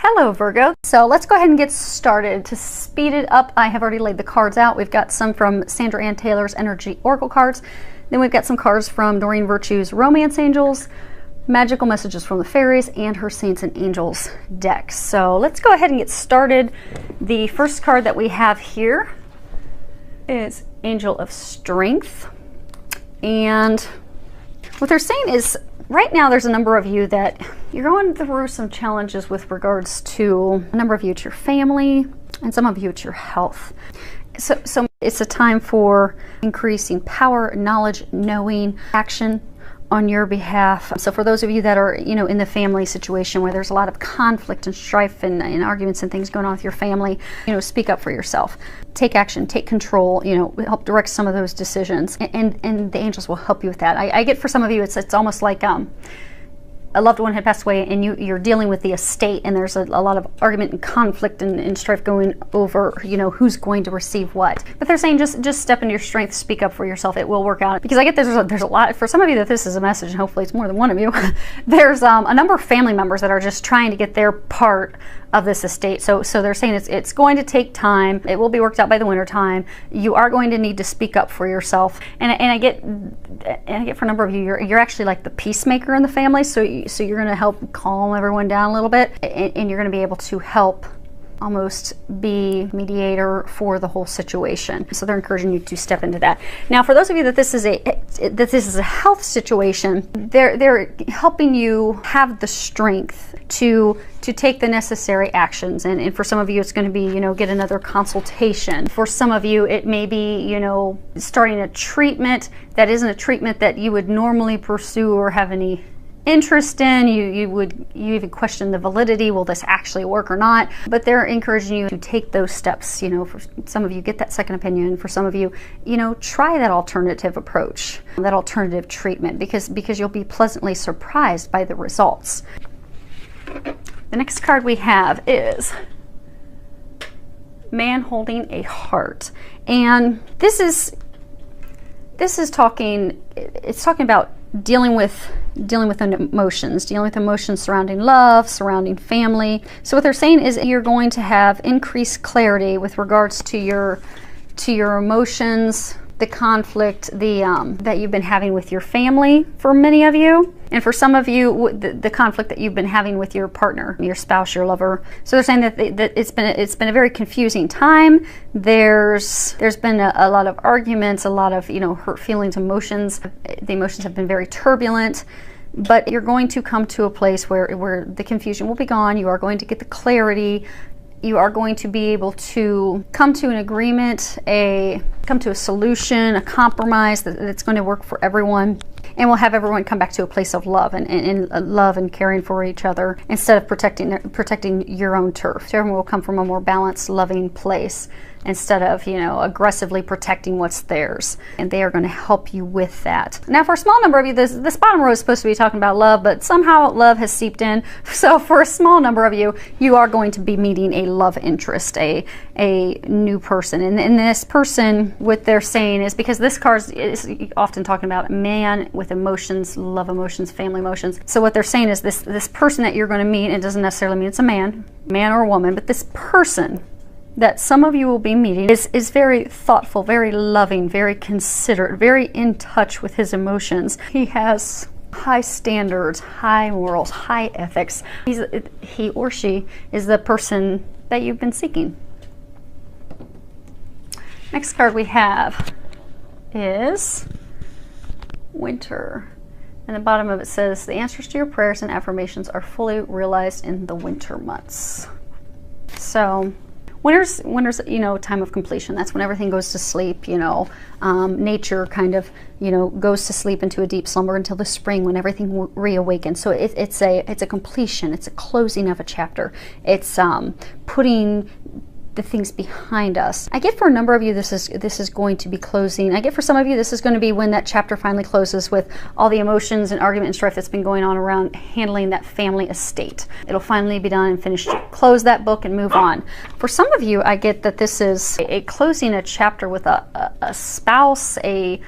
Hello Virgo. So let's go ahead and get started. To speed it up, I have already laid the cards out. We've got some from Sandra Ann Taylor's Energy Oracle cards. Then we've got some cards from Doreen Virtue's Romance Angels, Magical Messages from the Fairies, and her Saints and Angels deck. So let's go ahead and get started. The first card that we have here is Angel of Strength. And what they're saying is, right now there's a number of you that you're going through some challenges with regards to a number of you it's your family and some of you it's your health. So it's a time for increasing power, knowledge, knowing, action on your behalf. So for those of you that are, in the family situation where there's a lot of conflict and strife and arguments and things going on with your family, speak up for yourself. Take action, take control, help direct some of those decisions. And the angels will help you with that. I get for some of you, it's almost like a loved one had passed away and you're dealing with the estate, and there's a lot of argument and conflict and strife going over, who's going to receive what. But they're saying just step into your strength, speak up for yourself. It will work out. Because I get there's a lot, for some of you that this is a message, and hopefully it's more than one of you, there's a number of family members that are just trying to get their part of this estate. So they're saying it's going to take time. It will be worked out by the winter time. You are going to need to speak up for yourself. And I get for a number of you, you're actually like the peacemaker in the family. So you're going to help calm everyone down a little bit, and you're going to be able to help almost be mediator for the whole situation. So they're encouraging you to step into that. Now, for those of you that this is a health situation, they're helping you have the strength to take the necessary actions. And for some of you, it's going to be, get another consultation. For some of you, it may be, starting a treatment that isn't a treatment that you would normally pursue or have any interest in. You even question the validity. Will this actually work or not? But they're encouraging you to take those steps. For some of you, get that second opinion. For some of you, try that alternative approach, that alternative treatment, because you'll be pleasantly surprised by the results. The next card we have is Man Holding a Heart. And this is talking about dealing with emotions surrounding love, surrounding family. So what they're saying is you're going to have increased clarity with regards to your emotions, the conflict that you've been having with your family for many of you, and for some of you the conflict that you've been having with your partner, your spouse, your lover. So they're saying that it's been a very confusing time. There's been a lot of arguments, a lot of hurt feelings, emotions. The emotions have been very turbulent. But you're going to come to a place where the confusion will be gone. You are going to get the clarity. You are going to be able to come to an agreement, come to a solution, a compromise that's going to work for everyone. And we'll have everyone come back to a place of love and love and caring for each other instead of protecting your own turf. So everyone will come from a more balanced, loving place instead of, aggressively protecting what's theirs. And they are going to help you with that. Now, for a small number of you, this bottom row is supposed to be talking about love, but somehow love has seeped in. So for a small number of you, you are going to be meeting a love interest, a new person. And this person, what they're saying is, because this card is often talking about a man with emotions, love emotions, family emotions. So what they're saying is this person that you're going to meet, it doesn't necessarily mean it's a man or a woman, but this person that some of you will be meeting is very thoughtful, very loving, very considerate, very in touch with his emotions. He has high standards, high morals, high ethics. He or she is the person that you've been seeking. Next card we have is Winter. And the bottom of it says, the answers to your prayers and affirmations are fully realized in the winter months. So winter's time of completion. That's when everything goes to sleep. Nature kind of goes to sleep into a deep slumber until the spring when everything reawakens. So it's a completion. It's a closing of a chapter. It's putting the things behind us. I get for a number of you this is going to be closing. I get for some of you this is going to be when that chapter finally closes with all the emotions and argument and strife that's been going on around handling that family estate. It'll finally be done and finished. Close that book and move on. For some of you, I get that this is a closing a chapter with a spouse, a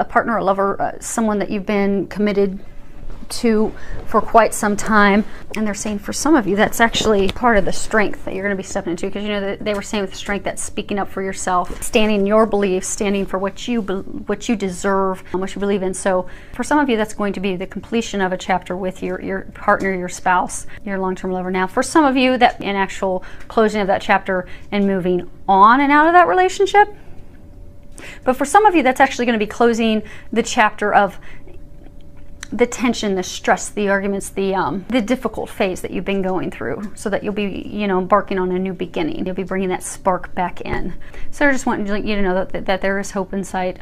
partner, a lover, someone that you've been committed to for quite some time. And they're saying for some of you, that's actually part of the strength that you're going to be stepping into, because you know they were saying with strength, that's speaking up for yourself, standing in your beliefs, standing for what you deserve, what you believe in. So for some of you, that's going to be the completion of a chapter with your partner, your spouse, your long-term lover. Now for some of you, that an actual closing of that chapter and moving on and out of that relationship. But for some of you, that's actually going to be closing the chapter of the tension, the stress, the arguments, the difficult phase that you've been going through, so that you'll be, you know, embarking on a new beginning. You'll be bringing that spark back in. So I just want you to know that there is hope in sight,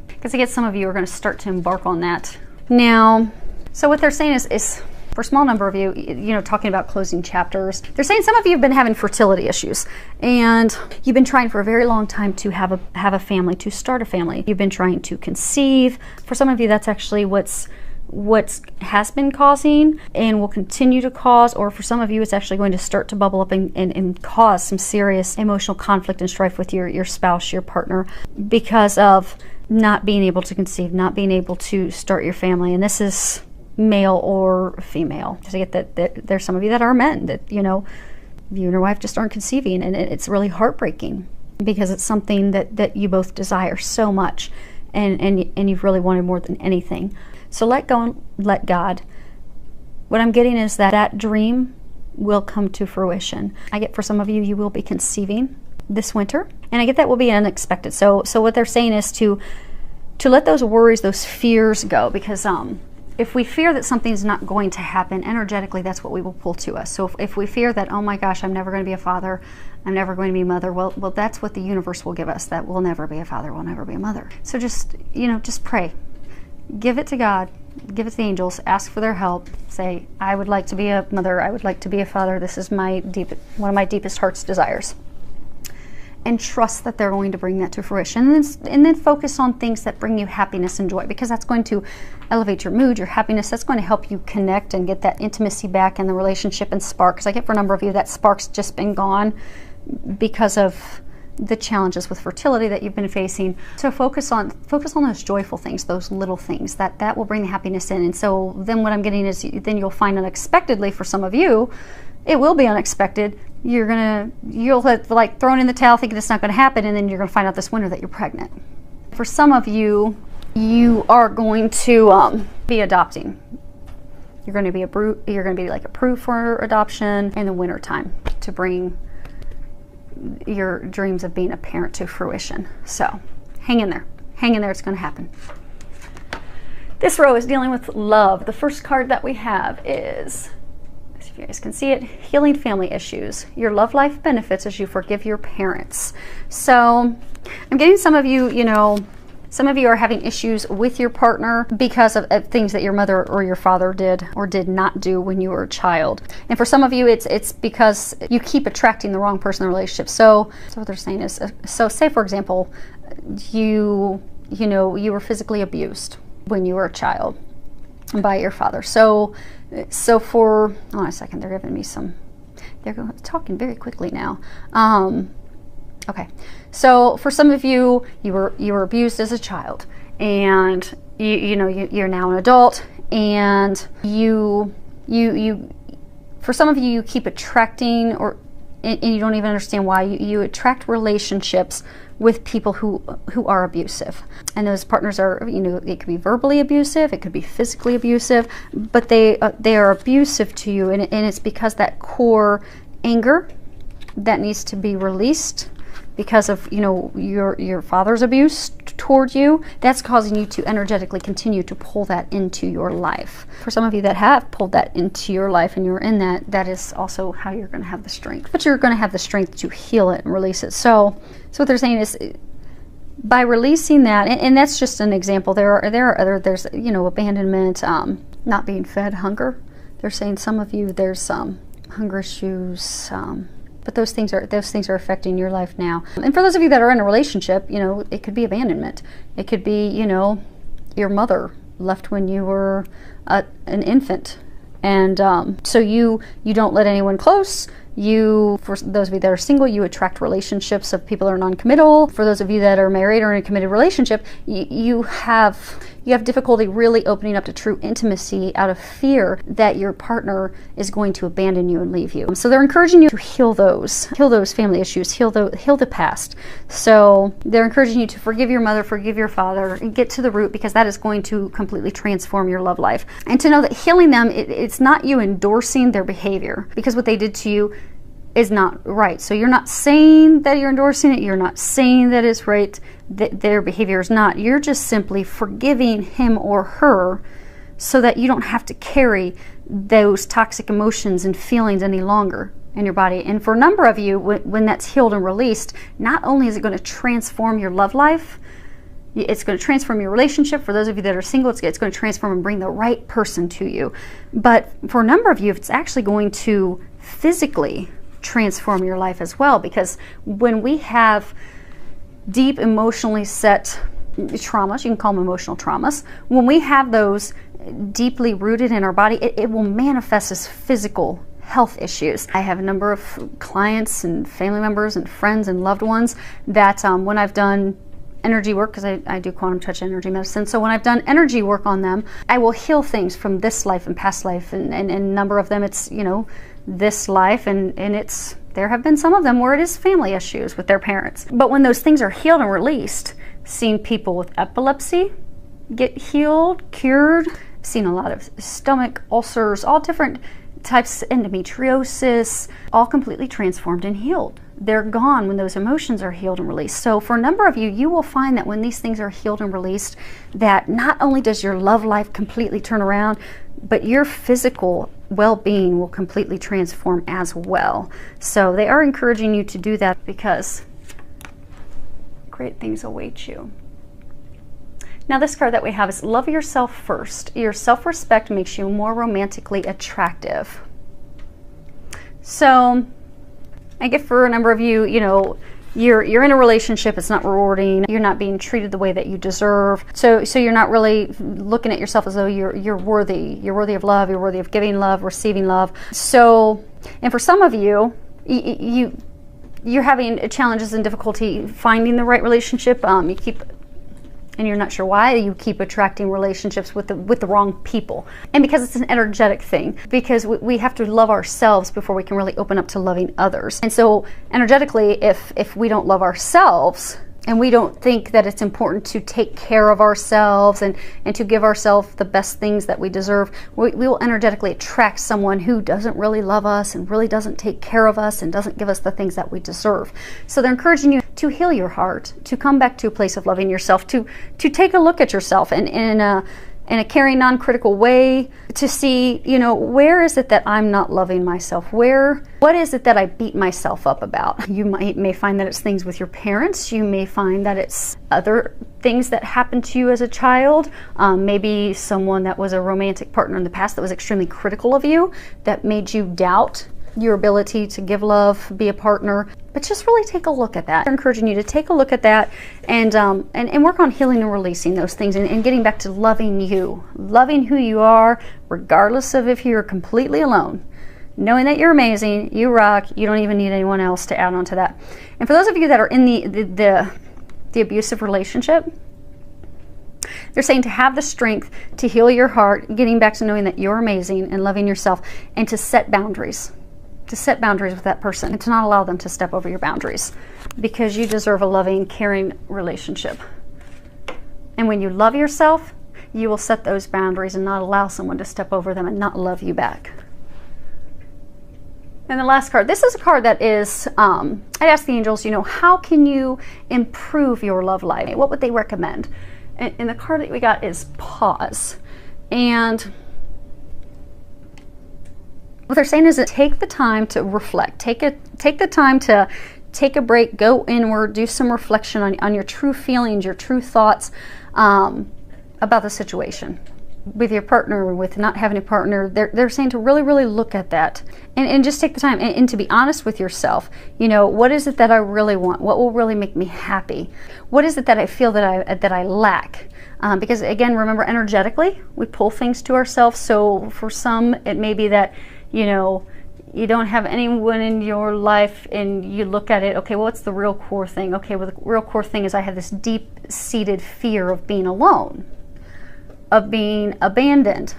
because I guess some of you are going to start to embark on that now. So what they're saying is for a small number of you, you know, talking about closing chapters, they're saying some of you have been having fertility issues, and you've been trying for a very long time to have a family, to start a family. You've been trying to conceive. For some of you, that's actually what has been causing and will continue to cause, or for some of you, it's actually going to start to bubble up and cause some serious emotional conflict and strife with your spouse, your partner, because of not being able to conceive, not being able to start your family. And this is male or female. Just to get that there's some of you that are men, that, you know, you and your wife just aren't conceiving, and it's really heartbreaking, because it's something that you both desire so much, and you've really wanted more than anything. So let go and let God. What I'm getting is that dream will come to fruition. I get for some of you, you will be conceiving this winter, and I get that will be unexpected. So what they're saying is to let those worries, those fears go, because if we fear that something's not going to happen, energetically, that's what we will pull to us. So if we fear that, oh my gosh, I'm never going to be a father, I'm never going to be a mother, well, that's what the universe will give us, that we'll never be a father, we'll never be a mother. So just, you know, just pray. Give it to God, give it to the angels, ask for their help. Say, I would like to be a mother, I would like to be a father. This is one of my deepest heart's desires. And trust that they're going to bring that to fruition. And then focus on things that bring you happiness and joy, because that's going to elevate your mood, your happiness. That's going to help you connect and get that intimacy back in the relationship and spark. Because I get for a number of you, that spark's just been gone because of the challenges with fertility that you've been facing. So focus on those joyful things, those little things that will bring the happiness in. And so then what I'm getting is, then you'll find unexpectedly, for some of you, it will be unexpected. You'll have like thrown in the towel thinking it's not going to happen, and then you're going to find out this winter that you're pregnant. For some of you, you are going to be adopting. You're going to be like approved for adoption in the winter time to bring your dreams of being a parent to fruition. So hang in there, it's going to happen. This row is dealing with love. The first card that we have is, if you guys can see it, healing family issues. Your love life benefits as you forgive your parents. So I'm getting some of you, you know, some of you are having issues with your partner because of things that your mother or your father did or did not do when you were a child. And for some of you, it's because you keep attracting the wrong person in the relationship. So what they're saying is, so say for example, you were physically abused when you were a child by your father. So for, hold on a second, they're giving me some, they're talking very quickly now. Okay, so for some of you, you were abused as a child, and you're now an adult, and for some of you, you keep attracting, and you don't even understand why, you attract relationships with people who are abusive. And those partners are, it could be verbally abusive, it could be physically abusive, but they are abusive to you, and it's because that core anger that needs to be released because of your father's abuse toward you, that's causing you to energetically continue to pull that into your life. For some of you that have pulled that into your life and you're in that is also how you're going to have the strength. But you're going to have the strength to heal it and release it. So what they're saying is, by releasing that, and that's just an example. There's abandonment, not being fed, hunger. They're saying some of you there's hunger issues. But those things are affecting your life now. And for those of you that are in a relationship, it could be abandonment. It could be, your mother left when you were an infant. And so you don't let anyone close. For those of you that are single, you attract relationships of people that are non-committal. For those of you that are married or in a committed relationship, you have you have difficulty really opening up to true intimacy out of fear that your partner is going to abandon you and leave you. So they're encouraging you to heal those family issues, heal the past. So they're encouraging you to forgive your mother, forgive your father, and get to the root, because that is going to completely transform your love life. And to know that healing them, it's not you endorsing their behavior, because what they did to you is not right. So you're not saying that you're endorsing it. You're not saying that it's right, that their behavior is not. You're just simply forgiving him or her so that you don't have to carry those toxic emotions and feelings any longer in your body. And for a number of you, when that's healed and released, not only is it going to transform your love life, it's going to transform your relationship. For those of you that are single, it's going to transform and bring the right person to you. But for a number of you, it's actually going to physically transform your life as well, because when we have deep emotionally set traumas, you can call them emotional traumas, when we have those deeply rooted in our body, it will manifest as physical health issues. I have a number of clients and family members and friends and loved ones that when I've done energy work, because I do quantum touch energy medicine, so when I've done energy work on them, I will heal things from this life and past life, and a number of them it's, you know, this life, and there have been some of them where it is family issues with their parents. But when those things are healed and released, seen people with epilepsy get healed, cured, seen a lot of stomach ulcers, all different types of endometriosis, all completely transformed and healed. They're gone when those emotions are healed and released. So for a number of you, you will find that when these things are healed and released, that not only does your love life completely turn around, but your physical well-being will completely transform as well. So they are encouraging you to do that, because great things await you. Now this card that we have is love yourself first. Your self-respect makes you more romantically attractive. So I get for a number of you, you know, you're in a relationship, it's not rewarding, you're not being treated the way that you deserve. So you're not really looking at yourself as though you're worthy. You're worthy of love, you're worthy of giving love, receiving love. So, and for some of you, you're having challenges and difficulty finding the right relationship. And you're not sure why you keep attracting relationships with the wrong people. And because it's an energetic thing, because we have to love ourselves before we can really open up to loving others. And so energetically, if we don't love ourselves, and we don't think that it's important to take care of ourselves and to give ourselves the best things that we deserve, we will energetically attract someone who doesn't really love us and really doesn't take care of us and doesn't give us the things that we deserve. So they're encouraging you to heal your heart, to come back to a place of loving yourself, to take a look at yourself and in a caring, non-critical way, to see, you know, where is it that I'm not loving myself? What is it that I beat myself up about? You may find that it's things with your parents. You may find that it's other things that happened to you as a child. Maybe someone that was a romantic partner in the past that was extremely critical of you, that made you doubt your ability to give love, be a partner. But just really take a look at that. I'm encouraging you to take a look at that and work on healing and releasing those things and getting back to loving you, loving who you are, regardless of if you're completely alone. Knowing that you're amazing, you rock, you don't even need anyone else to add on to that. And for those of you that are in the abusive relationship, they're saying to have the strength to heal your heart, getting back to knowing that you're amazing and loving yourself, and to set boundaries. To set boundaries with that person and to not allow them to step over your boundaries, because you deserve a loving, caring relationship. And when you love yourself, you will set those boundaries and not allow someone to step over them and not love you back. And the last card, this is a card that is, I asked the angels, you know, how can you improve your love life? What would they recommend? And the card that we got is pause. And what they're saying is that take the time to reflect. Take the time to take a break, go inward, do some reflection on your true feelings, your true thoughts about the situation. With your partner, with not having a partner, they're saying to really, really look at that and just take the time and to be honest with yourself. You know, what is it that I really want? What will really make me happy? What is it that I feel that I lack? Because again, remember, energetically, we pull things to ourselves. So for some, it may be that, you know, you don't have anyone in your life and you look at it, okay, well, what's the real core thing? Okay, well, the real core thing is I have this deep-seated fear of being alone. of being abandoned.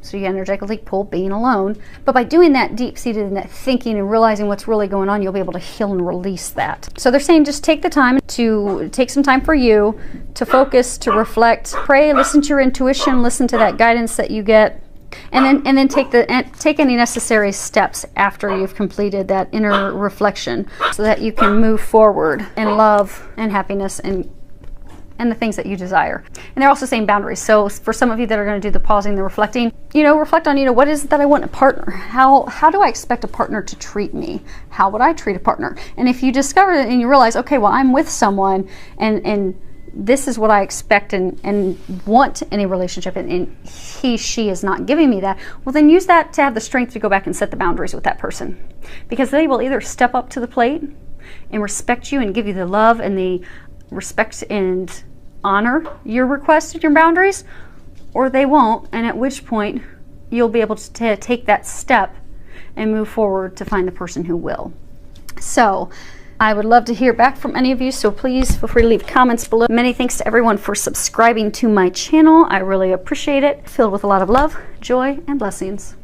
So you energetically pull being alone. But by doing that deep-seated in that thinking and realizing what's really going on, you'll be able to heal and release that. So they're saying just take the time to take some time for you to focus, to reflect, pray, listen to your intuition, listen to that guidance that you get. And then take any necessary steps after you've completed that inner reflection so that you can move forward in love and happiness and the things that you desire. And they're also saying boundaries. So for some of you that are going to do the pausing, the reflecting, reflect on, what is it that I want in a partner? How do I expect a partner to treat me? How would I treat a partner? And if you discover it and you realize, okay, well, I'm with someone and this is what I expect and want in a relationship, and she is not giving me that, well, then use that to have the strength to go back and set the boundaries with that person. Because they will either step up to the plate and respect you and give you the love and the respect and honor your requests and your boundaries, or they won't, and at which point you'll be able to take that step and move forward to find the person who will. So I would love to hear back from any of you, so please feel free to leave comments below. Many thanks to everyone for subscribing to my channel. I really appreciate it. Filled with a lot of love, joy, and blessings.